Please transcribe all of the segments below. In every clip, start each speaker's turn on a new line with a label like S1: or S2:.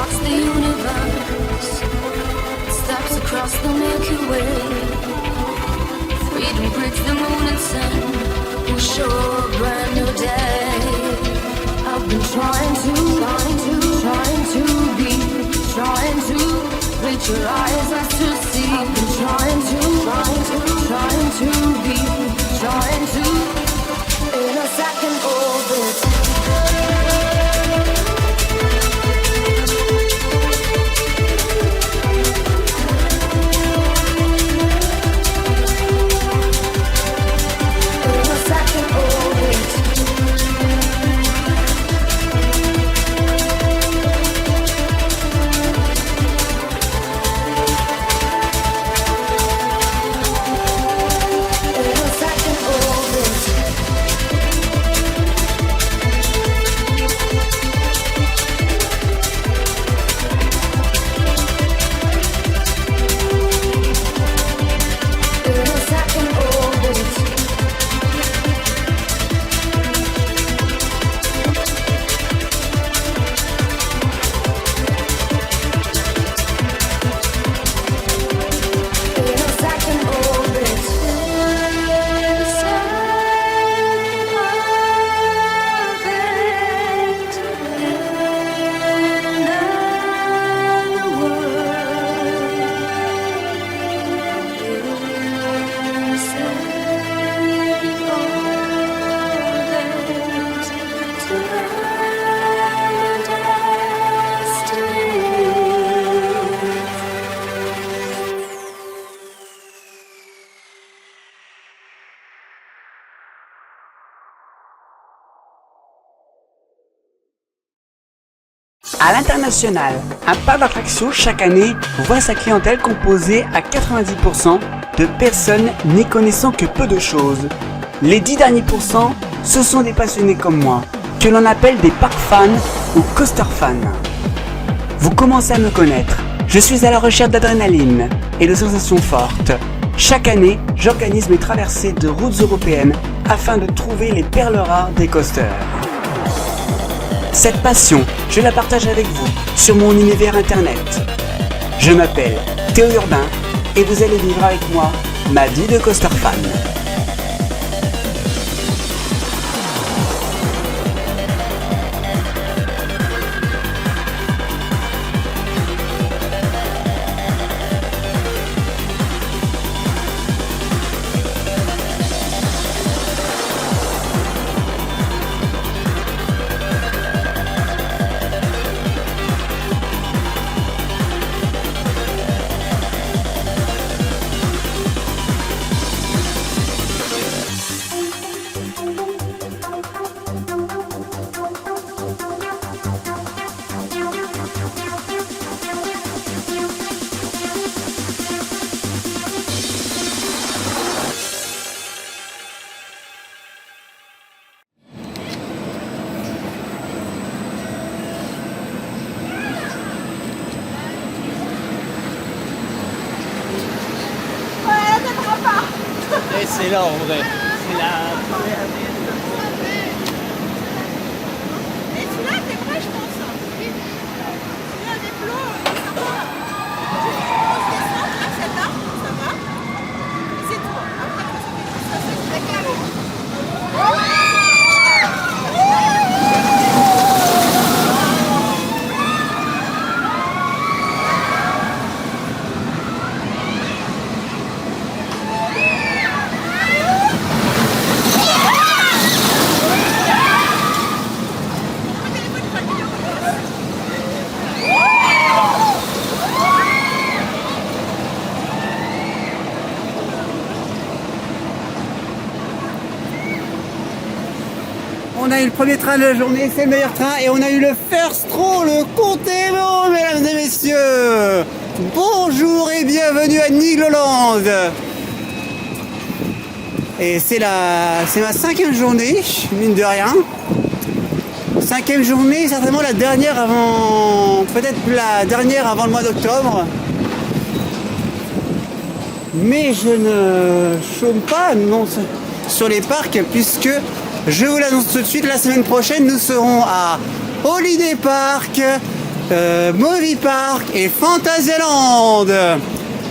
S1: across the universe, steps across the Milky Way. Freedom bridge the moon and sun will show a brand new day. I've been trying to be, trying to reach your eyes as to see. I've been trying to be, trying to in a second orbit.
S2: À l'international, un parc d'attractions chaque année voit sa clientèle composée à 90% de personnes n'y connaissant que peu de choses. Les 10 derniers pourcents, ce sont des passionnés comme moi, que l'on appelle des park fans ou coaster fans. Vous commencez à me connaître, je suis à la recherche d'adrénaline et de sensations fortes. Chaque année, j'organise mes traversées de routes européennes afin de trouver les perles rares des coasters. Cette passion, je la partage avec vous sur mon univers internet. Je m'appelle Théo Urbain et vous allez vivre avec moi ma vie de coaster fan.
S3: Et c'est là en vrai. C'est la première année.
S4: Et celui-là, c'est vrai, je pense. Oui. Celui-là, des plots, ça va. On se descend, là, celle-là, ça va. C'est tout. Après, ça fait très carré.
S5: On a eu le premier train de la journée, c'est le meilleur train, et on a eu le first row, le Contélo, mesdames et messieurs. Bonjour et bienvenue à Nigloland. Et c'est ma 5e journée, mine de rien. 5e journée, certainement la dernière avant, peut-être la dernière avant le mois d'octobre. Mais je ne chôme pas non, sur les parcs, puisque je vous l'annonce tout de suite, la semaine prochaine nous serons à Holiday Park Movie Park et Fantasyland.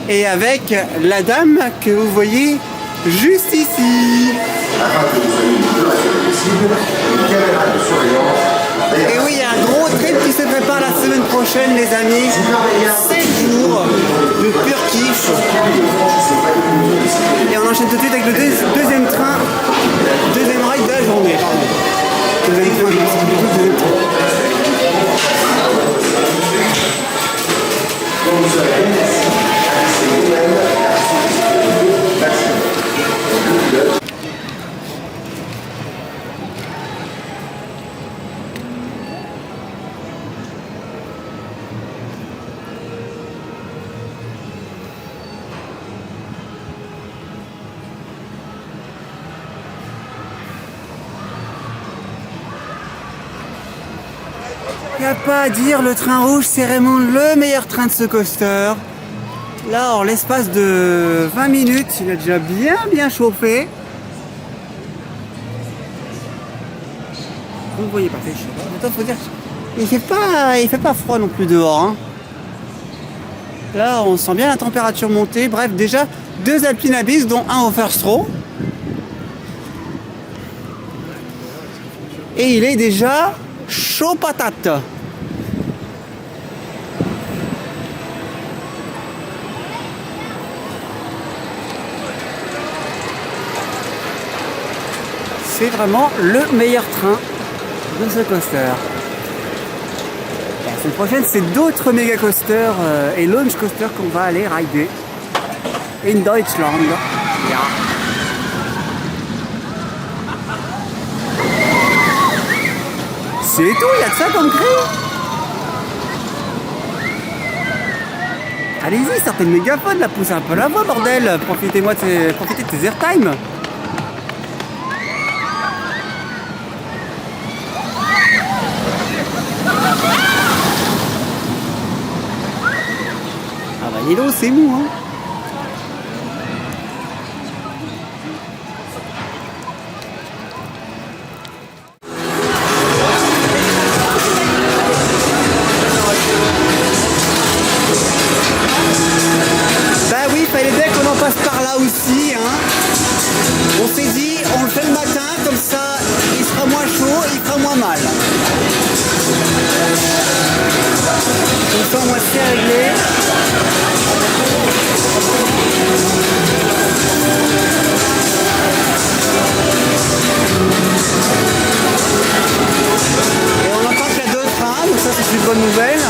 S5: Et avec la dame que vous voyez juste ici.
S6: Afin que vous soyez le plus rassurés possible, une caméra de surveillance.
S5: Et oui, il y a un gros trip qui se prépare la semaine prochaine, les amis. 7 jours de pur kiff. Et on enchaîne tout de suite avec le deuxième train, deuxième ride de la journée. Pardon. Deuxième train, non, c'est plutôt le deuxième train. Y a pas à dire, le train rouge c'est vraiment le meilleur train de ce coaster. Là, en l'espace de 20 minutes, il a déjà bien chauffé. Vous ne voyez pas, fait chaud. Attends, faut dire, il fait pas froid non plus dehors. Hein. Là, on sent bien la température monter. Bref, déjà 2 Alpine Abyss, dont un au first row. Et il est déjà chaud patate. C'est vraiment le meilleur train de ce coaster. La semaine prochaine, c'est d'autres méga coasters et launch coasters qu'on va aller rider in Deutschland. Ja. C'est tout, il y a de ça comme cri. Allez-y, sortez le mégaphone, là, poussez un peu la voix, bordel. Profitez de tes airtime. Ah bah dis donc, c'est mou, hein. Bah oui, fallait bien qu'on en passe par là aussi, hein. On s'est dit, on le fait le matin, comme ça, il sera moins chaud et il fera moins mal. Comme ça, au moins c'est réglé. Et on entend qu'il y a 2 trains, donc ça c'est une bonne nouvelle.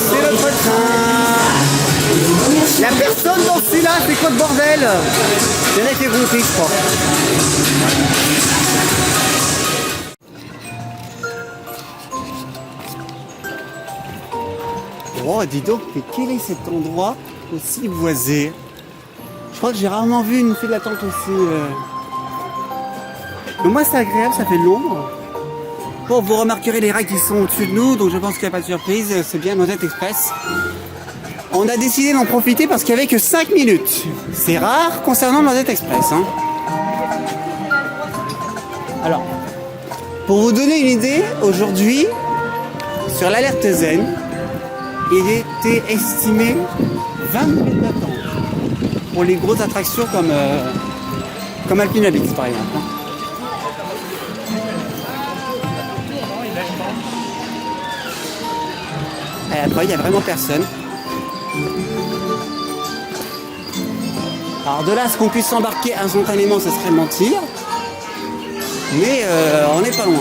S5: C'est notre train. Il n'y a personne dans celui-là, c'est quoi le bordel? Il y en a qui est groupé, je crois. Oh, dis donc, mais quel est cet endroit aussi boisé? Je crois que j'ai rarement vu une file d'attente aussi... Donc moi c'est agréable, ça fait de l'ombre. Bon, vous remarquerez les rails qui sont au-dessus de nous, donc je pense qu'il n'y a pas de surprise, c'est bien Nozette Express. On a décidé d'en profiter parce qu'il n'y avait que 5 minutes. C'est rare concernant Nozette Express. Hein. Alors, pour vous donner une idée, aujourd'hui, sur l'alerte zen, il était estimé 20 minutes d'attente pour les grosses attractions comme Alpine Abyss par exemple. Et après, il n'y a vraiment personne. Alors de là, à ce qu'on puisse s'embarquer instantanément, ce serait mentir. Mais on n'est pas loin.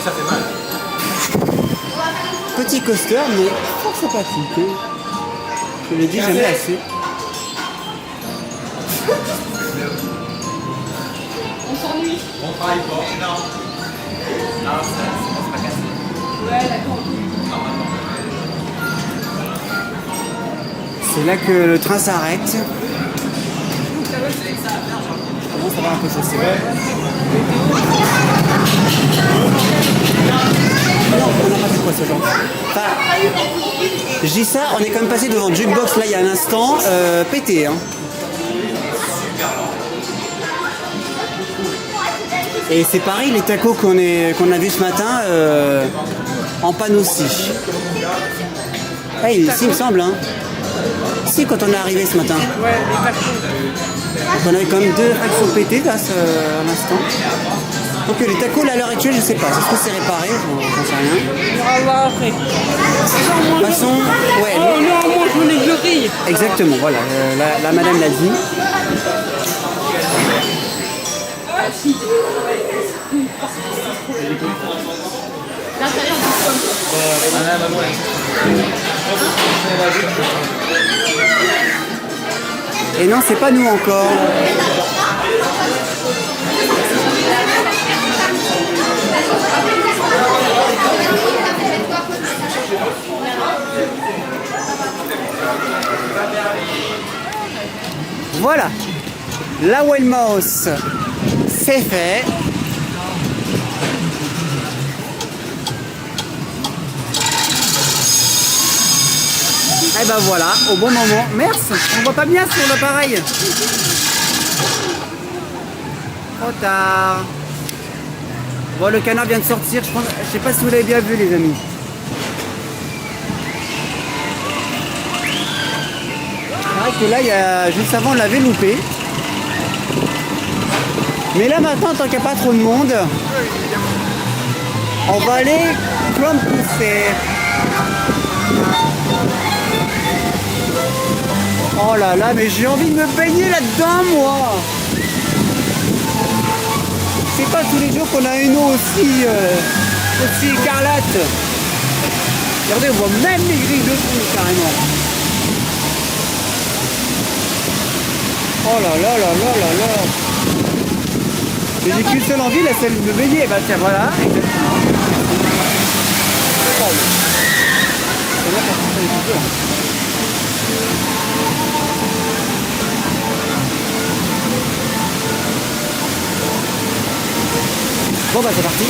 S3: Ça fait mal.
S5: Petit coaster, mais fort sympathique. Hein. Je l'ai dit jamais assez.
S3: On travaille pas. Non. Non, c'est pas cassé. Ouais, d'accord.
S5: C'est là que le train s'arrête. Comment ça va un peu chausser? Non, on n'a pas fait quoi ce genre. Enfin, je dis ça, on est quand même passé devant le jukebox là il y a un instant, pété hein. Et c'est pareil, les tacos qu'on a vus ce matin, en panne aussi. Ah, ici il me semble hein. Si, quand on est arrivé ce matin.
S7: Ouais, les tacos.
S5: Donc on avait quand même 2 fractions pétées là à l'instant. Donc les tacos là, à l'heure actuelle, je sais pas. Est-ce que c'est réparé? J'en sais rien.
S7: On ira voir après.
S5: De toute façon, ouais.
S7: Oh non, moi je voulais grille.
S5: Exactement, voilà. La madame l'a dit. Et non, c'est pas nous encore. Voilà. La Wellmouse, c'est fait. Et ben voilà, au bon moment. Merci, on voit pas bien sur l'appareil. Trop tard. Bon, le canard vient de sortir, je sais pas si vous l'avez bien vu les amis. C'est vrai que là, il y a, juste avant, on l'avait loupé. Mais là maintenant, tant qu'il n'y a pas trop de monde, on va aller comme pousser. Oh là là, mais j'ai envie de me baigner là-dedans, moi. C'est pas tous les jours qu'on a une eau aussi écarlate. Regardez, on voit même les grilles de fond, carrément. Oh là là là là là là. J'ai qu'une seule envie, la celle de me baigner. Bah tiens, voilà, exactement. Oh. C'est là pour ça, les coupeurs. Bon bah c'est parti.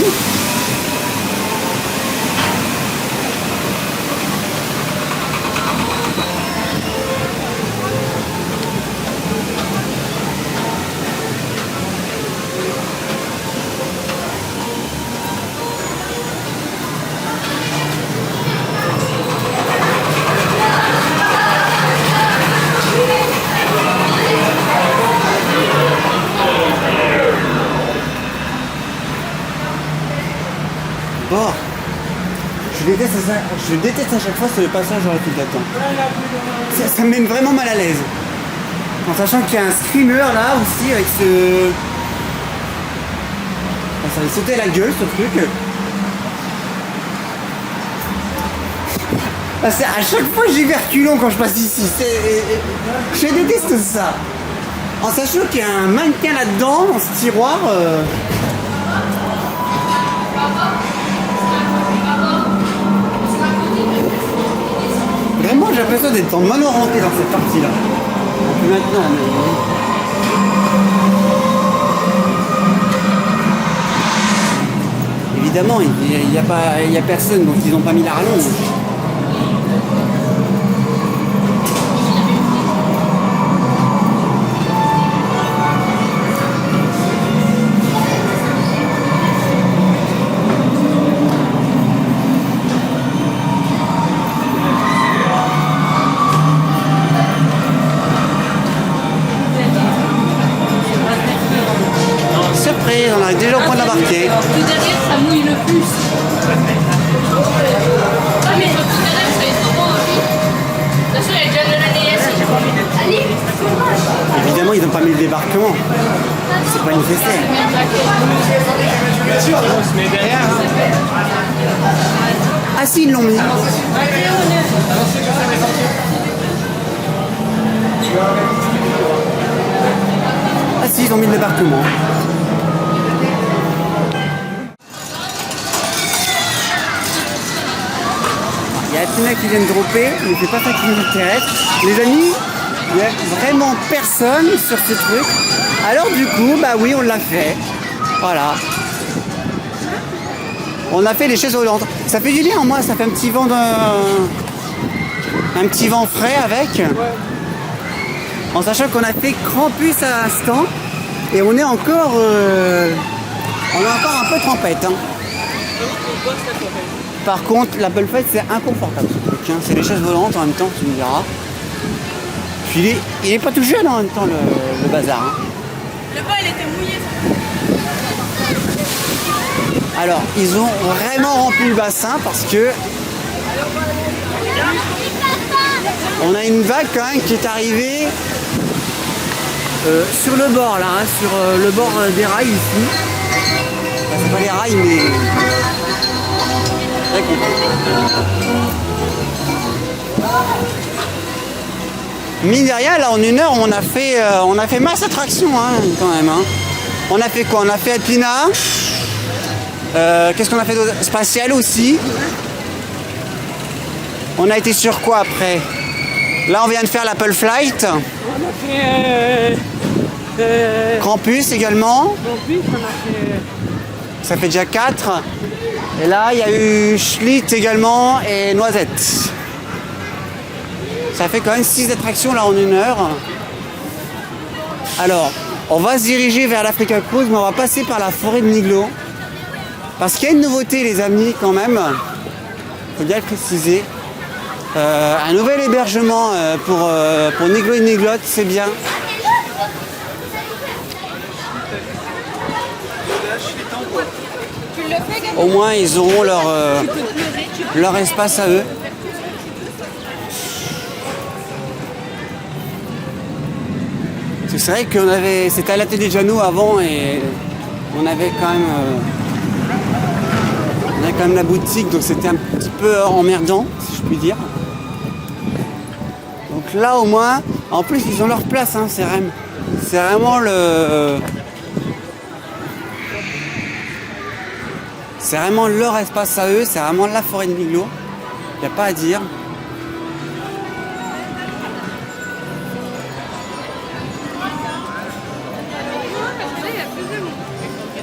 S5: Bon, je déteste à chaque fois ce passage dans la file d'attente. Ça me met vraiment mal à l'aise. En sachant qu'il y a un streamer là aussi avec ce... Enfin, ça va sauter à la gueule ce truc. À chaque fois j'y vais reculons quand je passe ici. Je déteste ça. En sachant qu'il y a un mannequin là-dedans, dans ce tiroir. Vraiment, j'ai l'impression d'être en Manoranté dans cette partie-là. Donc maintenant, évidemment, il n'y a personne, donc ils n'ont pas mis la rallonge. On arrive déjà au point d'embarquer.
S8: Le derrière, ça mouille le plus. Ah, mais le derrière, ça est trop bon aussi. De toute façon, il y a déjà de l'année ici.
S5: Évidemment, ils n'ont pas mis le débarquement. C'est pas nécessaire. Ah si, ils l'ont mis. Ah si, ils ont mis le débarquement. trottinettes qui viennent dropper, mais c'est pas ça qui nous intéresse. Les amis, il n'y a vraiment personne sur ce truc. Alors du coup, bah oui, on l'a fait. Voilà. On a fait les chaises volantes. Ça fait du bien, moi, ça fait un petit vent un petit vent frais avec. En sachant qu'on a fait Krampus à l'instant. Et on est encore un peu trempette. Hein. Par contre, l'Apple Fight, c'est inconfortable. C'est les chaises volantes en même temps, tu me diras. Puis il est pas tout jeune en même temps, le bazar. Hein.
S4: Le bas, il était mouillé.
S5: Alors, ils ont vraiment rempli le bassin parce que on a une vague quand même qui est arrivée sur le bord là, hein, sur le bord des rails ici. Enfin, c'est pas les rails, mais très content. Mine de rien, là en une heure, on a fait masse attraction hein, quand même. Hein. On a fait quoi? On a fait Alpina. Qu'est-ce qu'on a fait d'autre? Spatial aussi. On a été sur quoi après? Là, on vient de faire l'Apple Flight.
S7: On a fait...
S5: Krampus également.
S7: Krampus, on a fait...
S5: Ça fait déjà 4. Et là, il y a eu Schlitz également et Noisette. Ça fait quand même 6 attractions là en une heure. Alors, on va se diriger vers l'Africa Cruise, mais on va passer par la forêt de Niglo. Parce qu'il y a une nouveauté, les amis, quand même. Il faut bien le préciser. Un nouvel hébergement pour Niglo et Niglotte, c'est bien. Au moins, ils auront leur espace à eux. C'est vrai qu'on avait, c'était à l'atelier de Jeannot avant et on avait quand même la boutique, donc c'était un petit peu emmerdant, si je puis dire. Donc là au moins, en plus ils ont leur place, hein, c'est vraiment c'est vraiment leur espace à eux, c'est vraiment la forêt de Niglo, il n'y a pas à dire.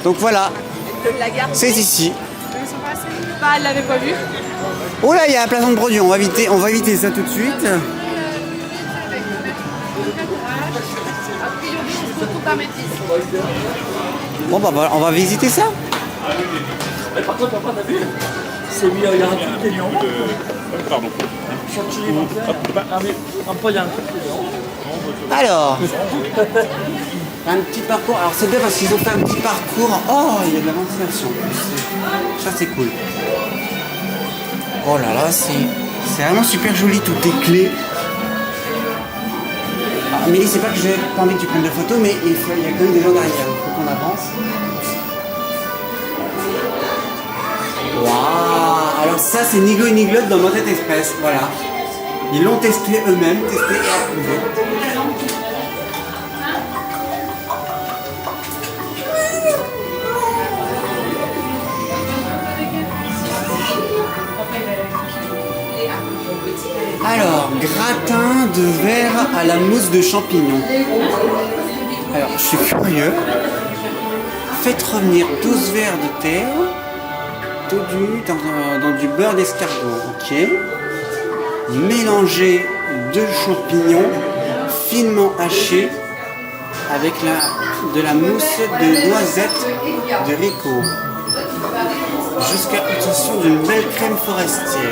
S5: Donc voilà, c'est ici.
S7: Bah, elle l'avait pas vu.
S5: Oh là, il y a un plafond de produit, on va éviter ça tout de suite. Bon bah voilà, on va visiter ça.
S9: Par contre, papa, t'as vu? C'est mis, il y a un truc qui est mis en haut. Pardon. Un peu, il y a un truc qui est mis en haut.
S5: Alors, un petit parcours. Alors c'est bien parce qu'ils ont fait un petit parcours. Oh, il y a de la ventilation. Ça c'est cool. Oh là là, c'est vraiment super joli, tout est clé. Alors, Amélie, c'est pas que j'ai pas envie que tu prennes de photos, mais il y a quand même des gens derrière. Il faut qu'on avance. Waouh! Alors ça c'est Niglo et Niglotte dans Motet Express, voilà. Ils l'ont testé eux-mêmes, testé et approuvé. Alors, gratin de verre à la mousse de champignons. Alors, je suis curieux. Faites revenir 12 verres de terre dans du beurre d'escargot, ok. Mélangez 2 champignons finement hachés avec de la mousse de noisettes de Rico jusqu'à l'obtention d'une belle crème forestière.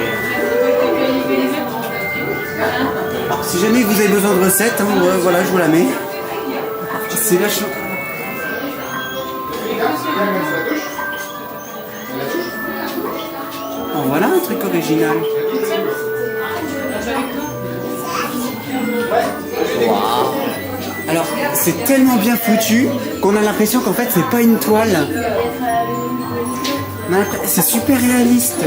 S5: Alors, si jamais vous avez besoin de recettes, hein, voilà, je vous la mets. C'est vachement... Oh, voilà un truc original. Wow. Alors, c'est tellement bien foutu qu'on a l'impression qu'en fait, c'est pas une toile. C'est super réaliste.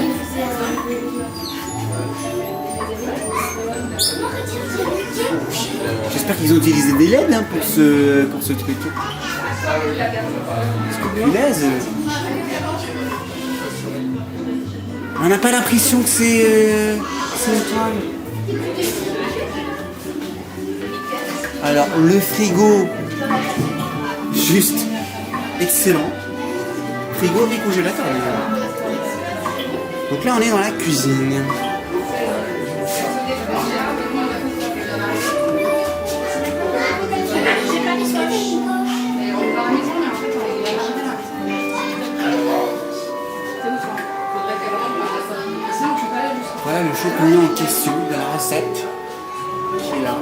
S5: J'espère qu'ils ont utilisé des LED hein, pour ce truc. Parce que punaise, on n'a pas l'impression que c'est une toile. Alors, le frigo, juste excellent. Frigo et congélateur. Donc là, on est dans la cuisine. Voilà le champignon en question de la recette qui est là.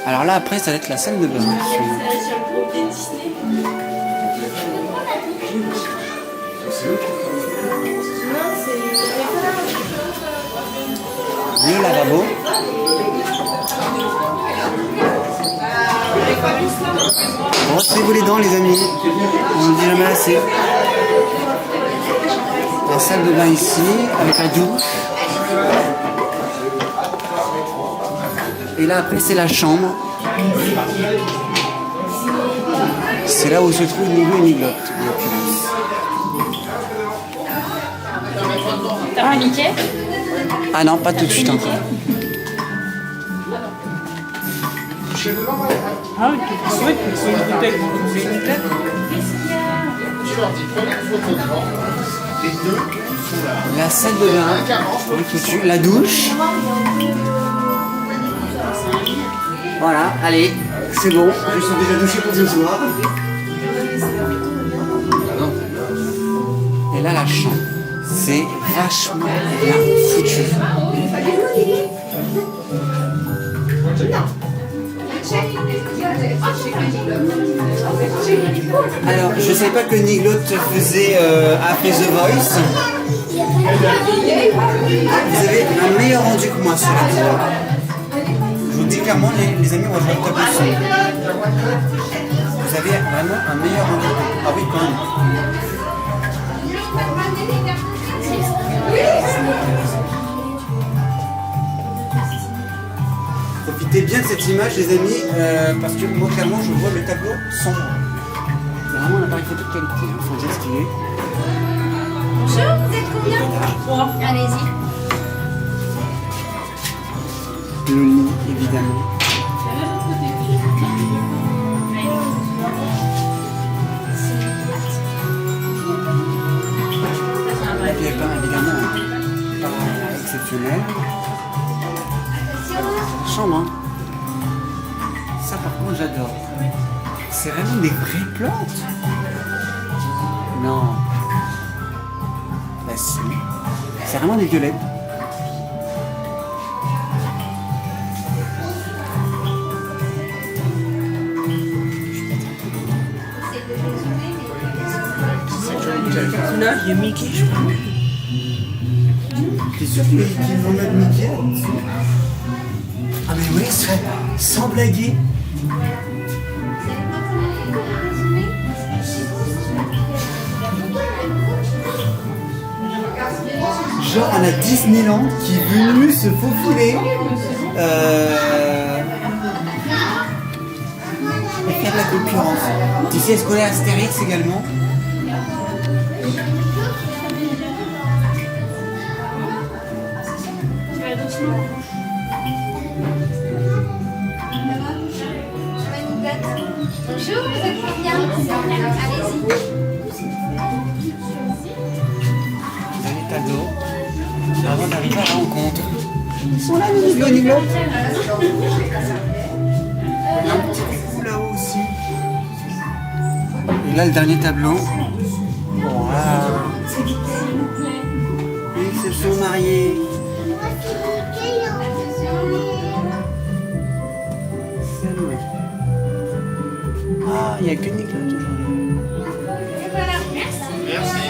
S5: Alors là après ça va être la salle de bain. Le lavabo. Brossez-vous les dents les amis, on ne dit jamais assez. La salle de bain ici, avec la douche. Et là après c'est la chambre. C'est là où se trouve Nigo et Niglotte.
S8: T'as un Mickey?
S5: Ah non, pas tout de suite encore.
S9: Ah oui, c'est vrai que c'est une bouteille. C'est une bouteille.
S5: La salle de bain, la douche. Voilà, allez, c'est bon, ils sont déjà douchés pour ce soir. Et là, la chambre, c'est vachement bien foutu. Alors, je sais pas que Niglotte faisait après The Voice. Vous avez un meilleur rendu que moi sur la vidéo. Je vous dis clairement, les amis, moi je vais le top aussi. Vous avez vraiment un meilleur rendu. Ah oui, quand même. Profitez bien de cette image les amis, parce que moi clairement je vois le tableau sombre. C'est vraiment un appareil photo de qualité, il faut dire ce qu'il est.
S4: Bonjour, vous êtes combien? 3. Allez-y.
S5: Le lit évidemment. La pied peint évidemment pas exceptionnel. Chambre, hein. Ça par contre j'adore. C'est vraiment des vraies plantes. Non. Bah si. C'est vraiment des violettes.
S9: Là, il y a Mickey, je crois.
S5: T'es sûr qu'ils vont mettre Mickey là-dessus? Ah mais oui, sans blaguer. Genre on a Disneyland qui est venu se faufiler et faire de la concurrence. Tu sais, est-ce qu'on est Astérix également?
S4: Bonjour, vous êtes combien? Allez-y.
S5: Dernier tableau. Avant d'arriver à la rencontre. Ils sont là les Niglotte. Un petit coucou là-haut aussi. Et là le dernier tableau. Voilà. Ils se sont mariés. Ah, il n'y a que Niglotte aujourd'hui.
S6: Merci.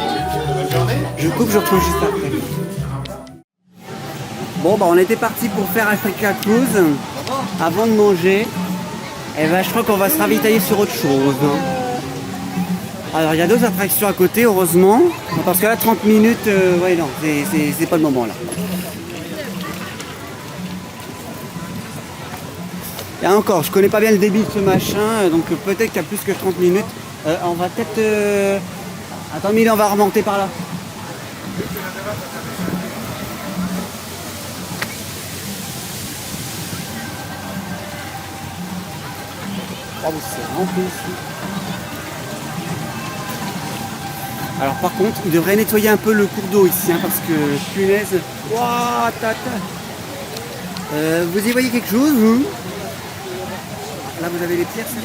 S6: Bonne journée.
S5: Je coupe, je retrouve juste après. Bon, bah on était parti pour faire Africa Cruise. Avant de manger, et ben, je crois qu'on va se ravitailler sur autre chose. Alors, il y a 2 attractions à côté, heureusement. Parce que là, 30 minutes, ouais, non, c'est pas le moment là. Et encore, je connais pas bien le débit de ce machin, donc peut-être qu'il y a plus que 30 minutes. On va peut-être... Attends, Mille, on va remonter par là. Oh, c'est rempli ici. Alors par contre, il devrait nettoyer un peu le cours d'eau ici, hein, parce que punaise. Ouah, vous y voyez quelque chose, vous? Là, vous avez les pierres, c'est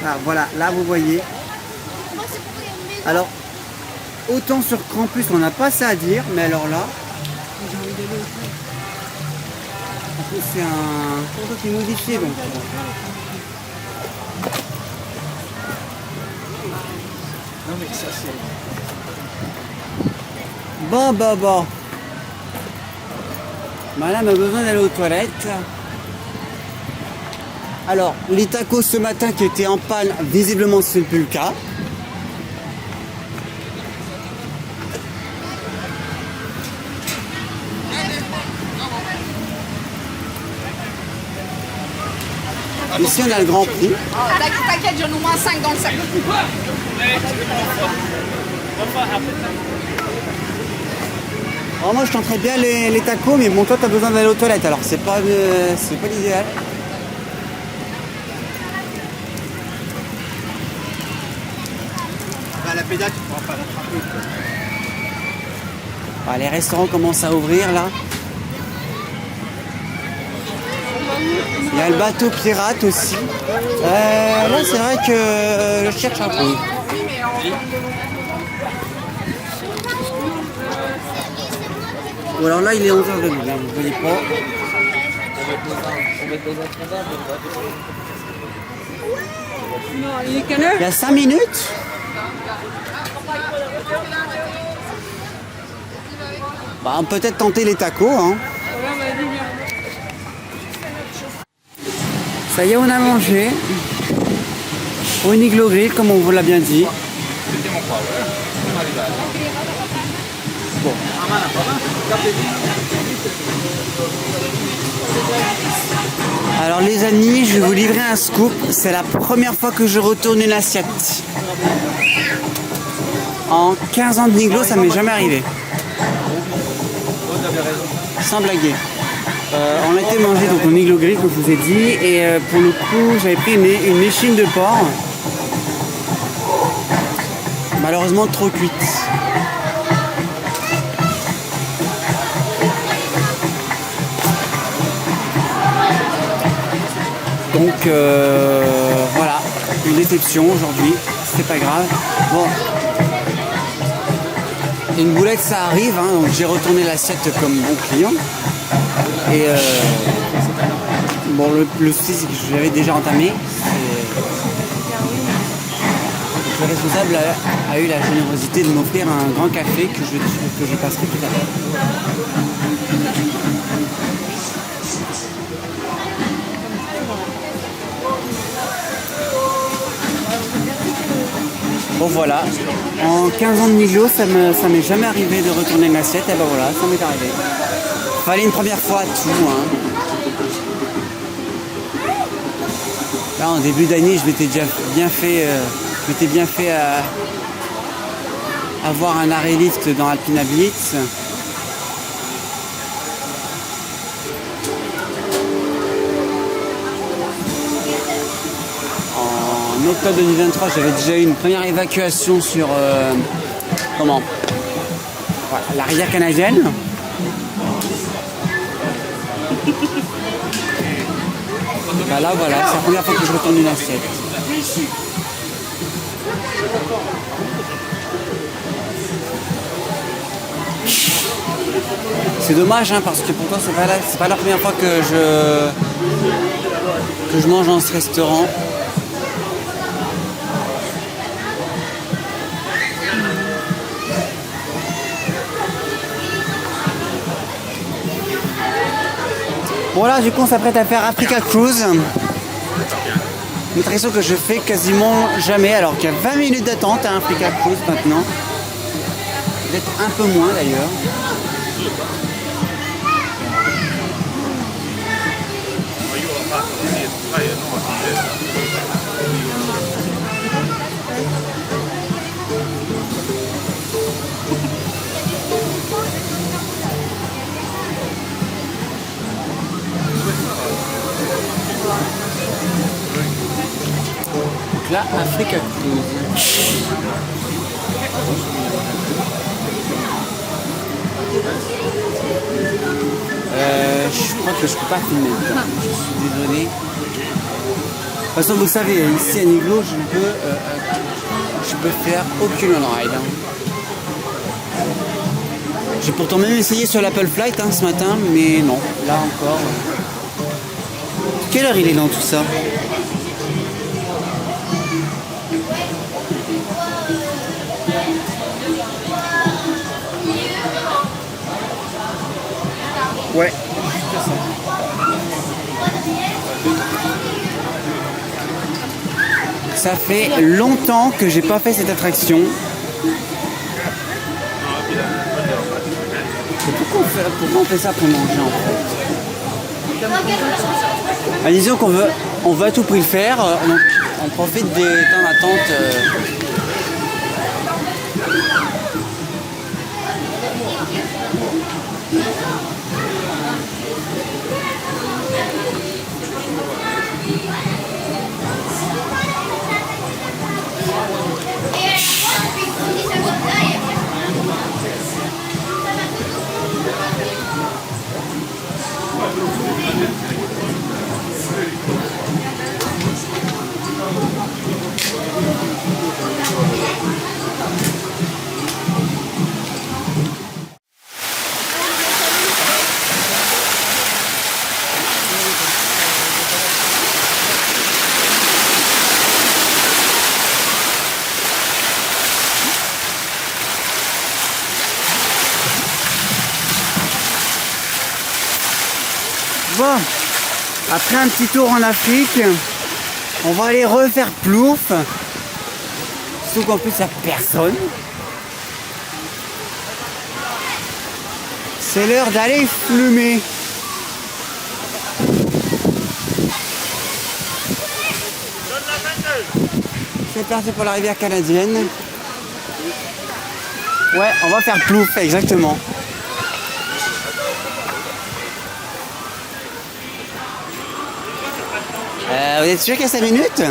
S5: ah, voilà, là vous voyez. Alors, autant sur Campus, on n'a pas ça à dire, mais alors là, j'ai envie d'aller au fond. Parce que c'est un cours d'eau qui est modifié, donc.
S3: Non mais ça c'est...
S5: Bon. Madame a besoin d'aller aux toilettes. Alors, les tacos ce matin qui étaient en panne, visiblement ce n'est plus le cas. Ici on a le Grand Prix.
S4: T'inquiète, j'en ai au moins 5 dans le sac.
S5: Alors moi je tenterais bien les tacos, mais bon toi t'as besoin d'aller aux toilettes, alors c'est pas l'idéal.
S3: À la pédale, tu pourras pas l'attraper.
S5: Ah, les restaurants commencent à ouvrir là. Il y a le bateau pirate aussi. Là c'est vrai que je cherche un peu. Ou alors là il est 11h30, vous voyez pas.
S7: Non, il est quelle heure?
S5: Il y a 5 minutes. Bah, on peut peut-être tenter les tacos. Hein. Ça y est, on a mangé. Au Niglo Grill, comme on vous l'a bien dit. Bon. Alors les amis, je vais vous livrer un scoop. C'est la première fois que je retourne une assiette. En 15 ans de Niglo, ça m'est jamais arrivé. Sans blaguer. On a été manger donc au Niglo Grill, comme je vous ai dit. Et pour le coup, j'avais pris une échine de porc. Malheureusement trop cuite. Donc voilà, une déception aujourd'hui, c'est pas grave. Bon, une boulette ça arrive, hein, donc j'ai retourné l'assiette comme bon client. Et bon, le souci c'est que je l'avais déjà entamé. Donc, le responsable a eu la générosité de m'offrir un grand café que je passerai tout à l'heure. Bon voilà, en 15 ans de Niglo, ça m'est jamais arrivé de retourner une assiette, et ben voilà, ça m'est arrivé. Fallait une première fois à tout. Hein. Là, en début d'année, je m'étais déjà bien fait, avoir un arrêt lift dans Alpina Blitz. En octobre 2023, j'avais déjà eu une première évacuation sur voilà, la rivière canadienne. Bah là voilà, c'est la première fois que je retourne une assiette. C'est dommage hein, parce que pourtant c'est pas la première fois que je mange dans ce restaurant. Bon là du coup on s'apprête à faire Africa Cruise. Une attraction que je fais quasiment jamais alors qu'il y a 20 minutes d'attente à Africa Cruise maintenant. Peut-être un peu moins d'ailleurs. Donc là, Africa Cruise. Je crois que je peux pas filmer. Je suis désolé. De toute façon, vous savez, ici à Niglo, je peux faire aucune on-ride. J'ai pourtant même essayé sur l'Apple Flight ce matin, mais non, là encore. Quelle heure il est dans tout ça? Ouais, juste ça. Ça fait longtemps que j'ai pas fait cette attraction. Pourquoi on fait ça pour manger en fait? Ah, disons qu'on veut à tout prix le faire, donc on profite des temps d'attente. Bon, après un petit tour en Afrique, on va aller refaire Plouf. Surtout qu'en plus il n'y a personne. C'est l'heure d'aller flumer. C'est parti pour la rivière canadienne. Ouais, on va faire Plouf, exactement. Vous êtes sûr qu'il y a 5 minutes?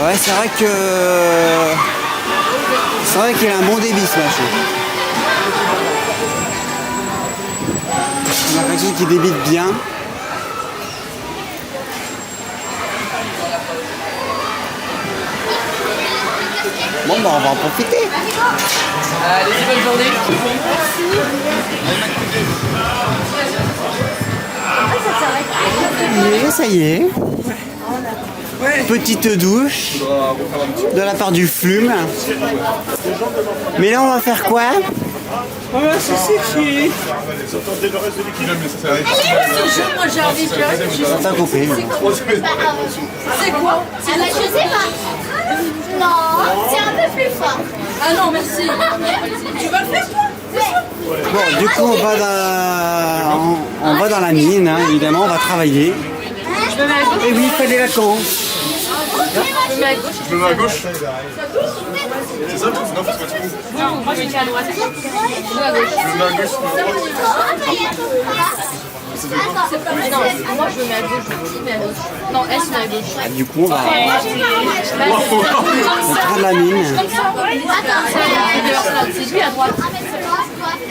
S5: Ouais, c'est vrai que... C'est vrai qu'il a un bon débit ce machin. On a l'impression qu'il débite bien. Bon bah on va en profiter.
S3: Allez-y, bonne journée.
S5: Ça y est. Petite douche de la part du Flume. Mais là on va faire quoi?
S7: Oh, c'est sexy.
S8: Moi j'ai envie de
S5: J'ai pas compris.
S8: C'est quoi?
S4: Je sais pas. Non, c'est un peu plus fort.
S8: Ah non, merci. Tu vas le faire toi?
S5: Bon, du coup on va dans la mine, évidemment, on va travailler. Et oui, il fait des vacances.
S8: Je mets à gauche.
S6: Je me mets à gauche. C'est ça, non, parce que tu trouves.
S8: Non, moi je suis à droite. Je mets à gauche.
S6: Je me mets à gauche.
S8: Non, moi je me mets à gauche, je mets à gauche. Non, elle se met à gauche.
S5: Ah, du coup, on va rentrer de la mine.
S8: C'est lui à droite.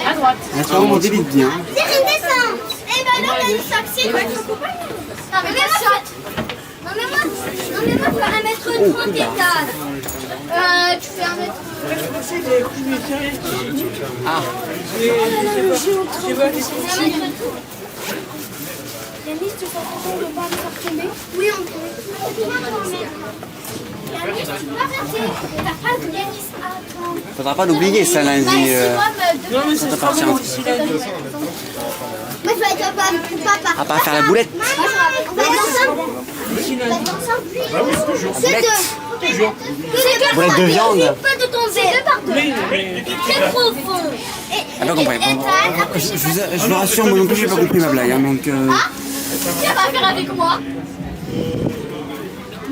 S8: À droite.
S5: Là, on débite bien.
S4: Thierry, descends. Eh ben non, t'as une saxine. Non, mais moi, tu fais 1m30 d'étage. Tu fais 1m.
S5: Ah,
S4: Yanis, tu fais attention de ne pas me faire tomber? Oui, on peut. Yanis, tu vas faire t'as pas de Yanis, attends.
S5: faudra pas l'oublier ça lundi.
S4: Non, mais
S5: Ça t'appartient.
S4: moi, je vais être papa.
S5: À part faire la boulette.
S4: On va être ensemble. C'est deux.
S5: Boulette de viande.
S4: Pas de tomber. C'est deux par deux. C'est profond.
S5: Ah, pas compris. Je vous rassure, moi non plus j'ai pas compris ma blague. Donc,
S8: Qui va faire avec moi?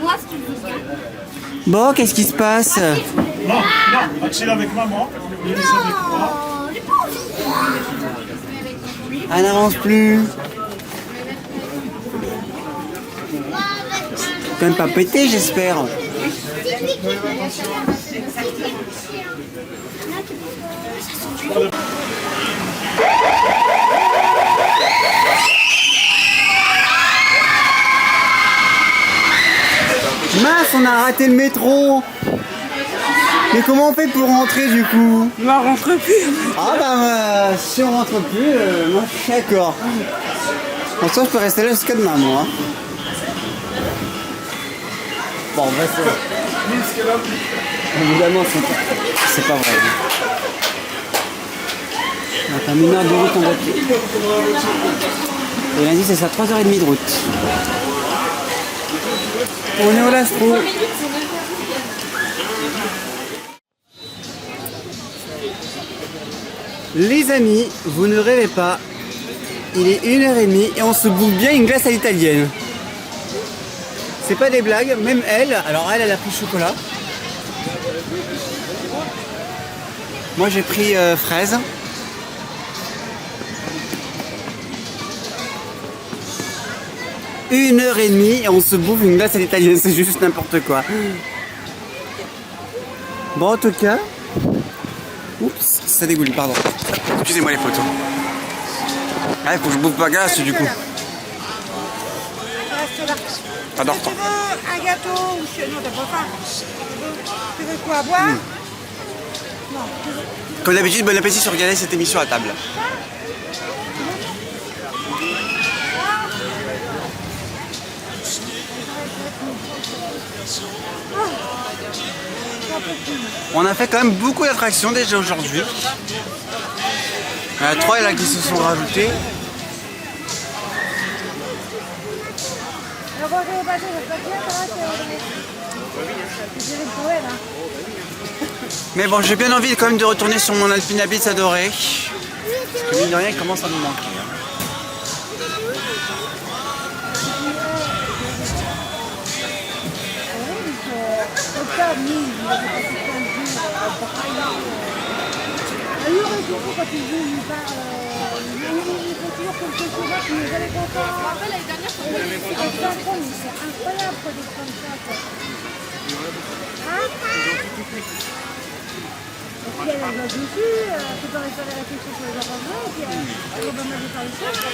S8: Moi, ce qu'il veut bien.
S5: Bon, qu'est-ce qui se passe?
S9: Non, non, Axel avec maman, Lise avec moi.
S8: J'ai pas envie.
S5: Elle n'avance plus. Quand même pas pété, j'espère. Mince, on a raté le métro. Mais comment on fait pour rentrer du coup?
S7: On va rentrer plus.
S5: Ah bah si on rentre plus, moi je suis d'accord. Bon, ça je peux rester là jusqu'à demain moi. Bon bref. Évidemment c'est pas vrai. On a une heure de route en voiture. Et lundi c'est ça, 3h30 de route. On est au Lastro. Les amis, vous ne rêvez pas, il est 1h30 et on se bouffe bien une glace à l'italienne. C'est pas des blagues, même elle, alors elle a pris chocolat. Moi j'ai pris fraise. Une heure et demie et on se bouffe une glace à l'italienne, c'est juste n'importe quoi. Bon en tout cas, oups, ça dégoule, pardon. Excusez-moi les photos. Ah, il faut que je bouffe ma glace du coup.
S4: Reste là.
S5: T'adores
S4: Tu
S5: toi.
S4: veux un gâteau ou non, t'as pas faim. Tu veux quoi boire? Non.
S5: Comme d'habitude, bon appétit sur regarder cette émission à table. On a fait quand même beaucoup d'attractions déjà aujourd'hui. Il y en a 3 là qui se sont rajoutées. Mais bon, j'ai bien envie quand même de retourner sur mon Alpine Habits adoré. Parce que mine de rien, il commence à nous manquer.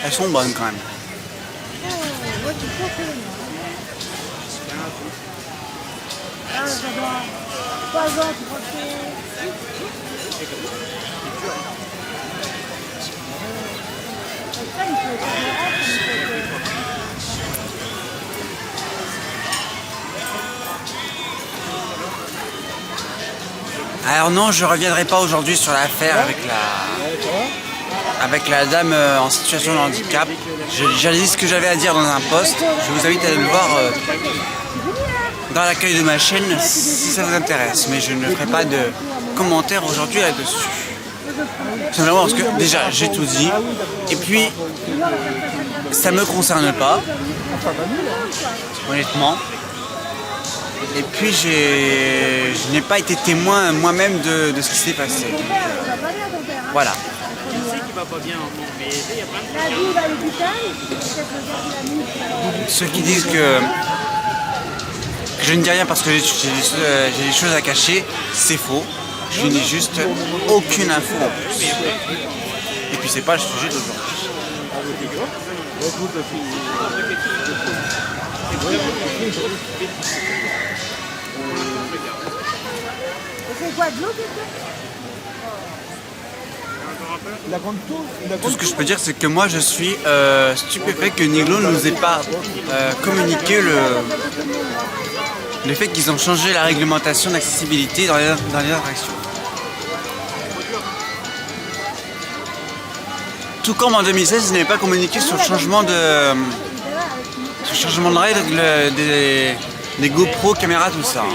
S5: Elles sont bonnes quand même. Alors non, je reviendrai pas aujourd'hui sur l'affaire avec la dame en situation de handicap. J'ai dit ce que j'avais à dire dans un post. Je vous invite à aller le voir dans l'accueil de ma chaîne si ça vous intéresse. Mais je ne ferai pas de commentaires aujourd'hui là-dessus. Simplement parce que déjà j'ai tout dit. Et puis ça me concerne pas. Honnêtement. Et puis je n'ai pas été témoin moi-même de ce qui s'est passé. Donc, voilà. Ceux qui disent que je ne dis rien parce que j'ai des choses à cacher, c'est faux. Je n'ai juste aucune info en plus. Et puis c'est pas le sujet d'aujourd'hui.
S4: C'est quoi de l'eau?
S5: Tout ce que je peux dire, c'est que moi je suis stupéfait que Niglo ne nous ait pas communiqué le fait qu'ils ont changé la réglementation d'accessibilité dans les attractions. Tout comme en 2016, ils n'avaient pas communiqué sur le changement de règles des GoPro, caméras, tout ça.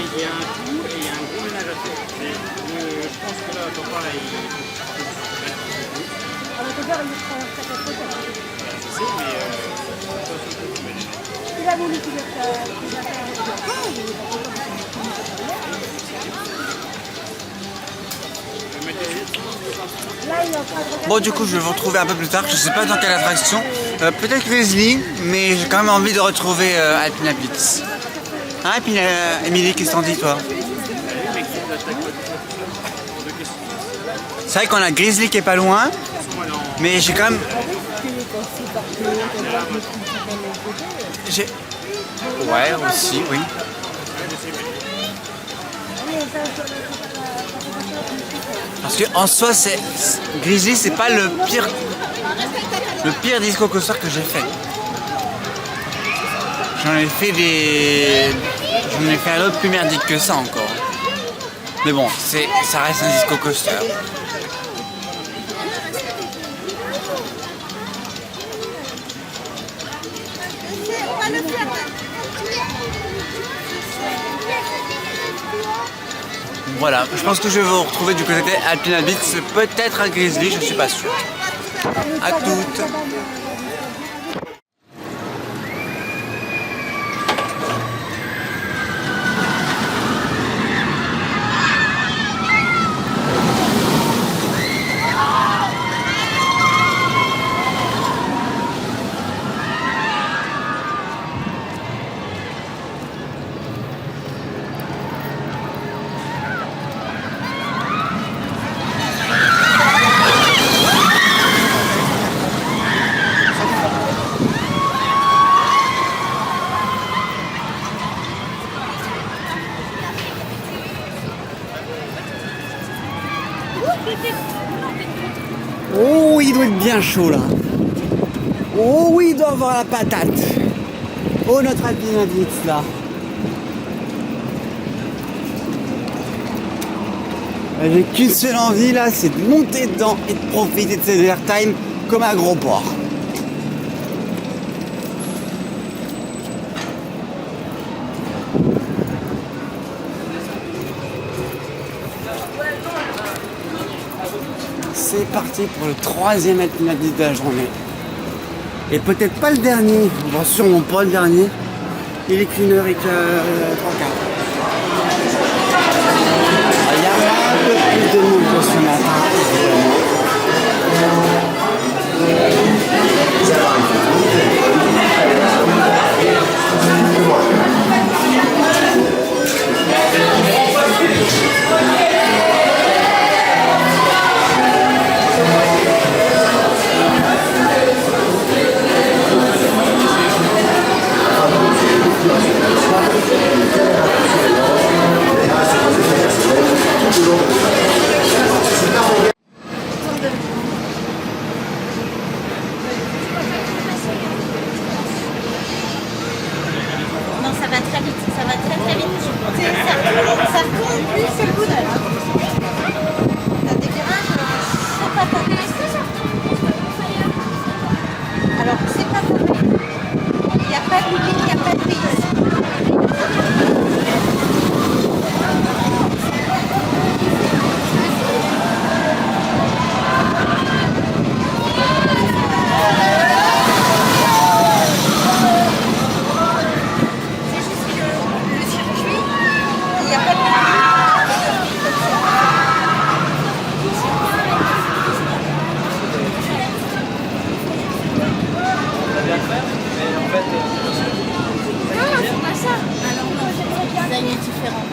S5: Bon, du coup, je vais vous retrouver un peu plus tard. Je sais pas dans quelle attraction. Peut-être Grizzly, mais j'ai quand même envie de retrouver Alpina Blitz. Hein, et puis Émilie, qu'est-ce que t'en dis, toi? C'est vrai qu'on a Grizzly qui est pas loin, mais j'ai quand même... Ouais, aussi, oui. Parce que en soi, Grizzly, c'est pas le pire disco coaster que j'ai fait. J'en ai fait un autre plus merdique que ça encore. Mais bon, ça reste un disco coaster.
S4: On va le faire.
S5: Voilà, je pense que je vais vous retrouver du côté d'Alpina Blitz, peut-être à Grizzly, je suis pas sûr. À toutes. Oh, il doit être bien chaud là. Oh oui, il doit avoir la patate. Oh, notre Alpina Blitz là. J'ai qu'une seule envie là, c'est de monter dedans et de profiter de ces airtime comme un gros porc. C'est parti pour le 3e Alpina Blitz de la journée. Et peut-être pas le dernier, bon sûrement pas le dernier. Il est qu'une heure et 3 quarts. Il y a un peu plus de monde que ce matin, évidemment.
S4: Non, ça va très vite, ça va très très vite. Ça tourne plus que le boudin. T'as des virages, c'est pas pareil. Alors, c'est pas pareil. Il n'y a pas de limite, il n'y a pas de prise. Le design est différent.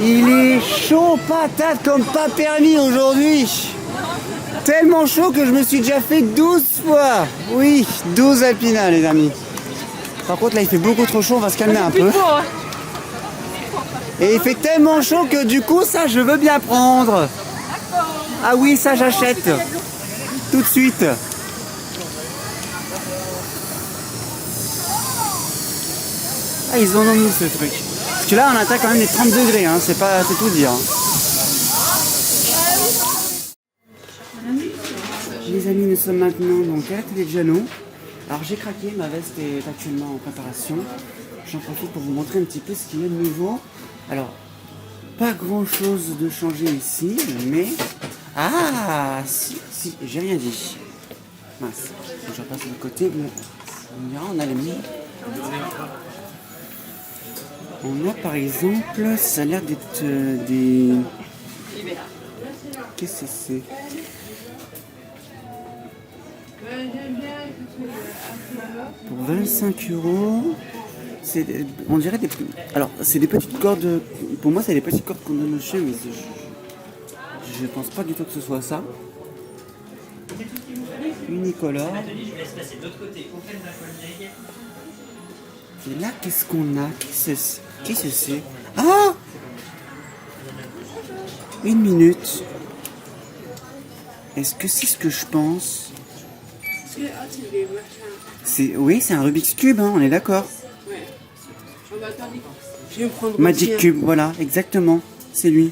S5: Il est chaud patate comme pas permis aujourd'hui. Tellement chaud que je me suis déjà fait 12 fois. Oui, 12 alpinas les amis. Par contre là il fait beaucoup trop chaud, on va se calmer un peu. Et il fait tellement chaud que du coup ça je veux bien prendre. Ah oui, ça j'achète. Tout de suite. Ah ils en ont mis ce truc. Parce que là on atteint quand même les 30 degrés, hein. C'est tout dire. Les amis, nous sommes maintenant donc à la télé de Jeannot. Alors j'ai craqué, ma veste est actuellement en préparation. J'en profite pour vous montrer un petit peu ce qu'il y a de nouveau. Alors, pas grand chose de changé ici, mais... Ah, si, j'ai rien dit. Mince, je repasse de côté, mais on a les mis. On a par exemple, ça a l'air d'être des... Qu'est-ce que c'est? Pour 25 €, on dirait des... Alors, c'est des petites cordes... Pour moi, c'est des petites cordes qu'on donne au chien, mais je pense pas du tout que ce soit ça. Unicolore. Et là, qu'est-ce qu'on a? Qu'est-ce que c'est? Ah! Une minute. Est-ce que c'est ce que je pense? Oui, c'est un Rubik's Cube, hein, on est d'accord. Magic Cube, voilà, exactement, c'est lui.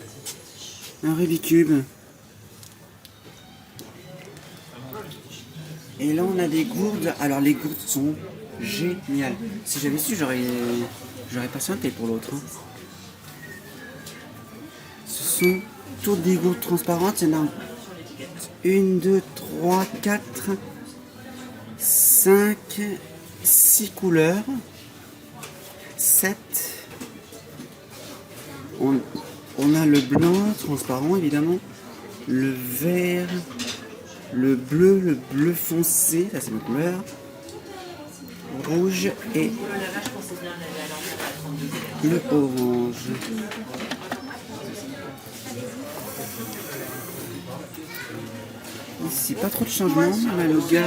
S5: Un Rubik's Cube. Et là, on a des gourdes. Alors, les gourdes sont géniales. Si j'avais su, j'aurais patienté pour l'autre. Hein. Ce sont toutes des gourdes transparentes. Il y en a 1, 2, 3, 4... 5, 6 couleurs, 7, on a le blanc transparent évidemment, le vert, le bleu foncé, ça c'est ma couleur, rouge et le orange. Ici, pas trop de changements. On a le gars,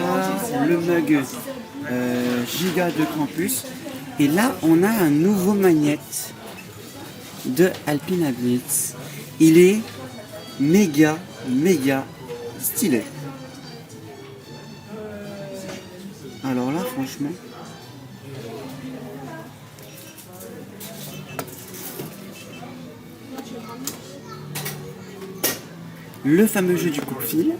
S5: le mug Giga de Campus. Et là, on a un nouveau magnète de Alpina Blitz. Il est méga stylé. Alors là, franchement... Le fameux jeu du coupe-fil.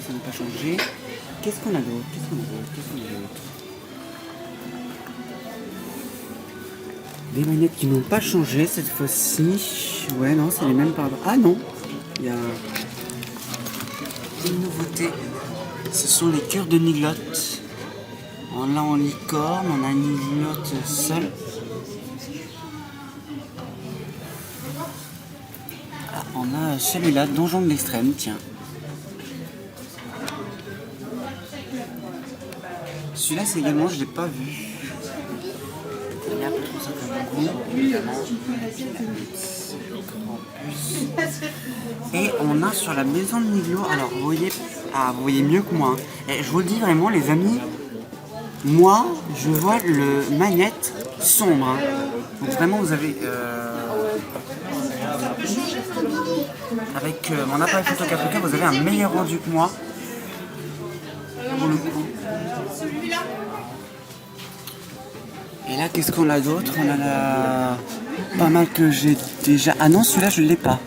S5: Ça n'a pas changé. Qu'est-ce qu'on a d'autre? Des manettes qui n'ont pas changé cette fois-ci. Ouais, non, c'est les mêmes par... Ah non, il y a une nouveauté. Ce sont les cœurs de Niglotte. On l'a en licorne, on a une Niglotte seule. Ah, on a celui-là, Donjon de l'Extrême, tiens. Celui-là, c'est également, je ne l'ai pas vu. Il y a trop ça comme goût, évidemment. Et on a sur la maison de Niglo, alors vous voyez mieux que moi. Et je vous le dis vraiment, les amis, moi, je vois le magnète sombre. Hein. Donc vraiment, vous avez... avec mon appareil photo 4K, vous avez un meilleur rendu que moi. Pour le coup. Et là, qu'est-ce qu'on a d'autre? On a la... pas mal que j'ai déjà... Ah non, celui-là, je ne l'ai pas.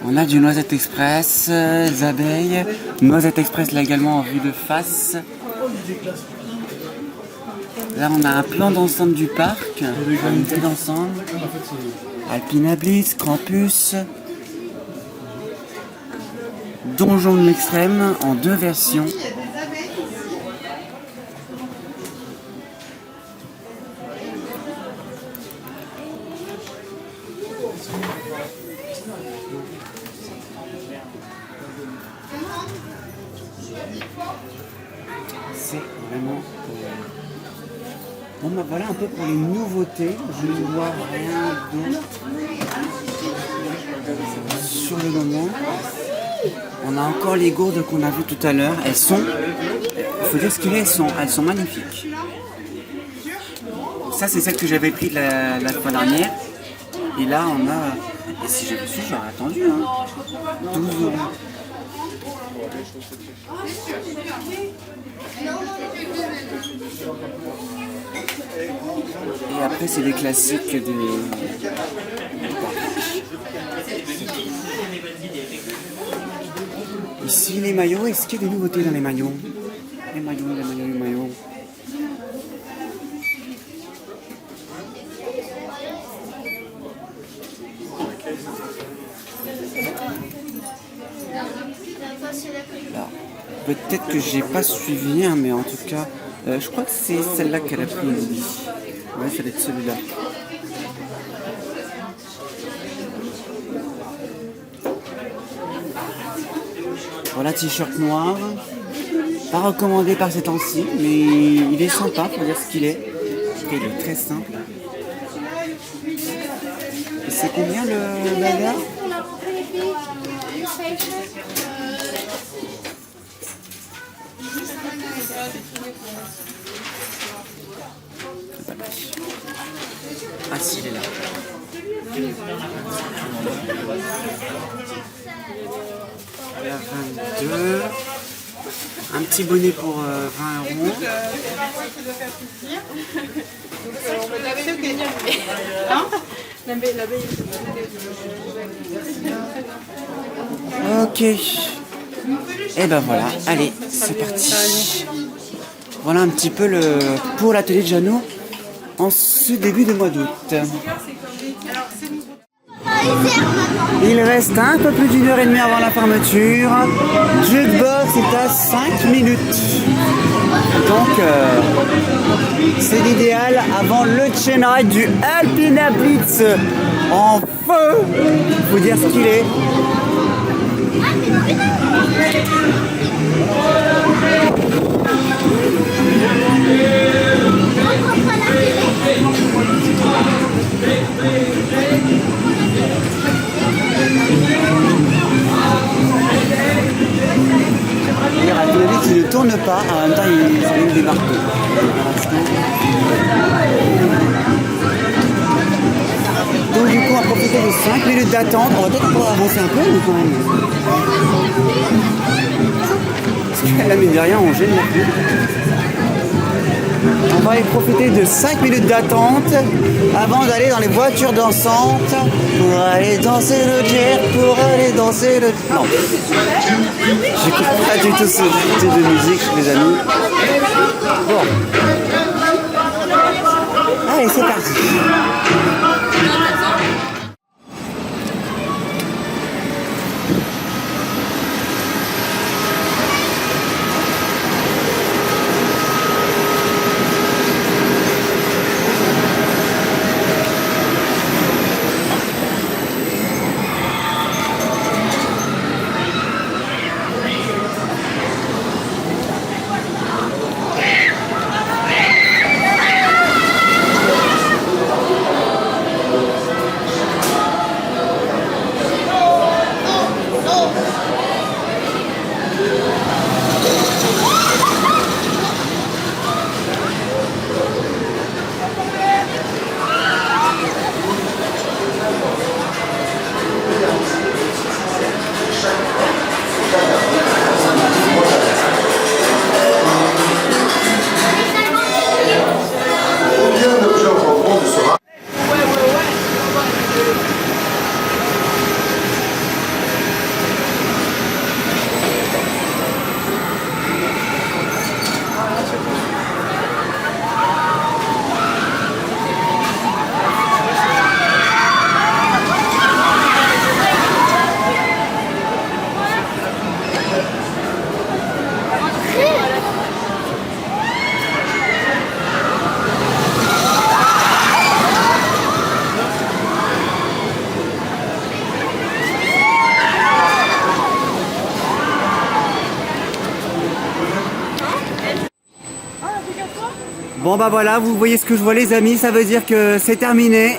S5: On a du Noisette Express, abeilles. Noisette Express, là également en vue de face. Là, on a un plan d'ensemble du parc. Un vue d'ensemble. Alpina Blitz, Campus. Donjon de l'Extrême en 2 versions. C'est vraiment... Bon bah voilà un peu pour les nouveautés. Je ne vois rien d'autre sur le moment. On a encore les gourdes qu'on a vues tout à l'heure. Elles sont... Il faut dire ce qu'il est, elles sont magnifiques. Ça c'est celle que j'avais pris la fois dernière. Et là on a... Et si j'avais su, j'aurais attendu. Hein. 12 €. Et après c'est les classiques de... Ici les maillots, est-ce qu'il y a des nouveautés dans les maillots? Les maillots. Là. Peut-être que j'ai pas suivi, hein, mais en tout cas, je crois que c'est celle-là qu'elle a pris Lily. Ouais, ça doit être celui-là. Voilà, t-shirt noir. Pas recommandé par ces temps-ci, mais il est sympa pour dire ce qu'il est. Il est très simple. Et c'est combien le bagarre? Ah si, il est là. La 22. Un petit bonnet pour 20 €. Ok. Et ben voilà, allez, c'est parti. Voilà un petit peu pour l'atelier de Jeannot en ce début de mois d'août. Il reste un peu plus d'1 h 30 avant la fermeture. Jukebox est à 5 minutes. Donc c'est l'idéal avant le chain du Alpina Blitz en feu. Faut dire ce qu'il est. À ton avis, qui ne tourne pas, en même temps il démarque. Donc du coup on va profiter de 5 minutes d'attente. On va peut-être pouvoir avancer un peu, mais quand même. Parce que là, mine de rien, on gêne la pub. On va y profiter de 5 minutes d'attente avant d'aller dans les voitures dansantes pour aller danser le jerk, pour aller danser le... Non, j'écoute pas du tout ce type de musique, les amis. Bon. Allez, c'est parti. Bon bah voilà, vous voyez ce que je vois les amis, ça veut dire que c'est terminé.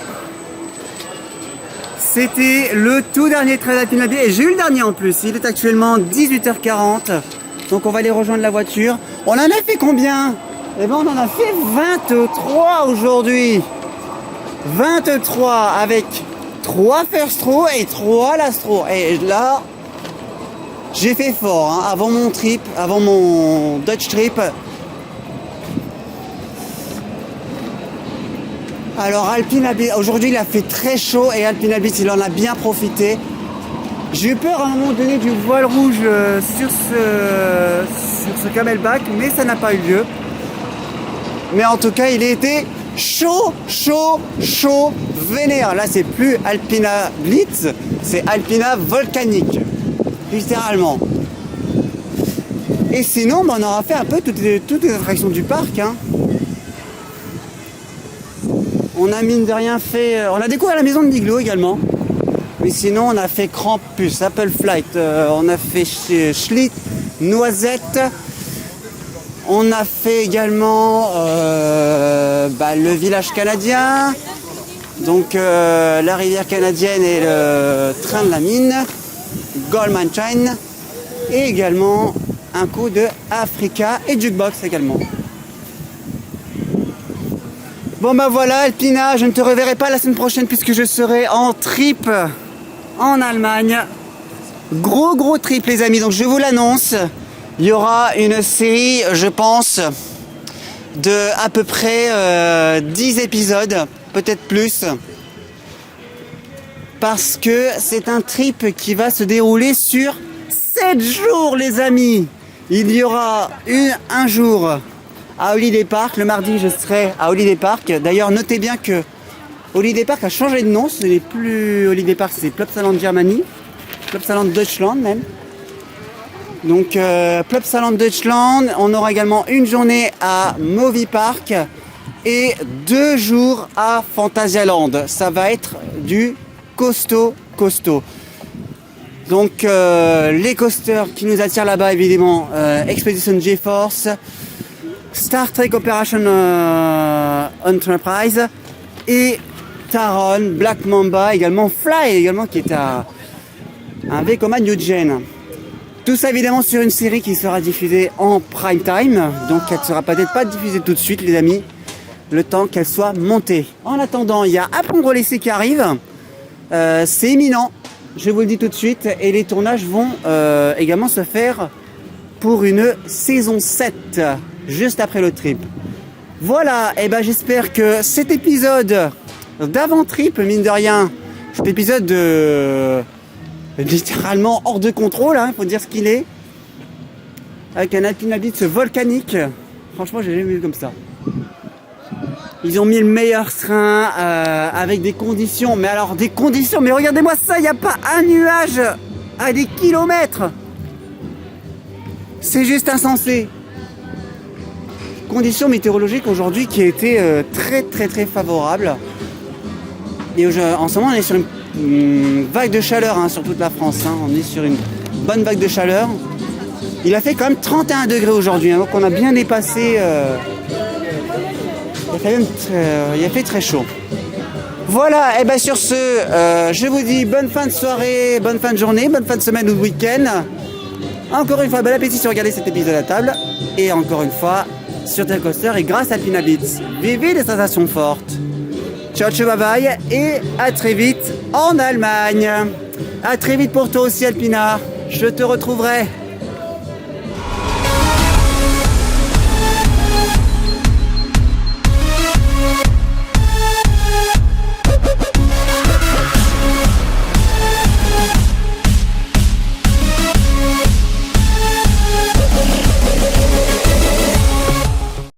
S5: C'était le tout dernier trail d'Alpina Bliss et j'ai eu le dernier en plus. Il est actuellement 18h40. Donc on va aller rejoindre la voiture. On en a fait combien? Eh ben on en a fait 23 aujourd'hui. 23 avec 3 first row et 3 last row. Et là, j'ai fait fort hein, avant mon trip, avant mon Dutch trip. Alors Alpina Bliss, aujourd'hui il a fait très chaud et Alpina Bliss il en a bien profité. J'ai eu peur à un moment donné du voile rouge sur ce camelback, mais ça n'a pas eu lieu. Mais en tout cas il a été chaud, vénère. Là c'est plus Alpina Blitz, c'est Alpina volcanique, littéralement. Et sinon on aura fait un peu toutes les attractions du parc hein. On a mine de rien fait... on a découvert la maison de Niglo également. Mais sinon on a fait Krampus, Apple Flight, on a fait Schlitt, Noisette. On a fait également le village canadien. Donc la rivière canadienne et le train de la mine. Gold Mountain. Et également un coup de Africa et Jukebox également. Bon bah voilà Alpina, je ne te reverrai pas la semaine prochaine puisque je serai en trip en Allemagne. Gros trip les amis, donc je vous l'annonce. Il y aura une série, je pense, de à peu près 10 épisodes, peut-être plus. Parce que c'est un trip qui va se dérouler sur 7 jours les amis. Il y aura un jour à Holiday Park. Le mardi, je serai à Holiday Park. D'ailleurs, notez bien que Holiday Park a changé de nom. Ce n'est plus Holiday Park, c'est Plopsaland Germany. Plopsaland Deutschland même. Donc, Plopsaland Deutschland. On aura également une journée à Movie Park et 2 jours à Phantasialand. Ça va être du costaud. Donc, les coasters qui nous attirent là-bas, évidemment, Expedition GeForce, Star Trek Operation Enterprise et Taron, Black Mamba, également Fly, également qui est à Vekoma New Gen. Tout ça évidemment sur une série qui sera diffusée en prime time, donc elle ne sera peut-être pas diffusée tout de suite les amis, le temps qu'elle soit montée. En attendant, il y a Apprendre au lycée qui arrive, c'est imminent, je vous le dis tout de suite, et les tournages vont également se faire pour une saison 7. Juste après le trip. Voilà, et ben j'espère que cet épisode d'avant-trip, mine de rien, cet épisode littéralement hors de contrôle, il faut dire ce qu'il est, avec un Alpina Blitz volcanique, franchement j'ai jamais vu comme ça. Ils ont mis le meilleur train avec des conditions, mais regardez-moi ça, il n'y a pas un nuage à des kilomètres. C'est juste insensé. Conditions météorologiques aujourd'hui qui a été très favorable. Et en ce moment on est sur une vague de chaleur sur toute la France. On est sur une bonne vague de chaleur. Il a fait quand même 31 degrés aujourd'hui, donc on a bien dépassé. Il a fait très chaud. Voilà, et bien sur ce, je vous dis bonne fin de soirée, bonne fin de journée, bonne fin de semaine ou de week-end. Encore une fois, bon appétit si vous regardez cet épisode à table. Et encore une fois, sur tel coaster et grâce à Alpina Blitz. Vivez des sensations fortes. Ciao, bye bye et à très vite en Allemagne. À très vite pour toi aussi Alpina. Je te retrouverai.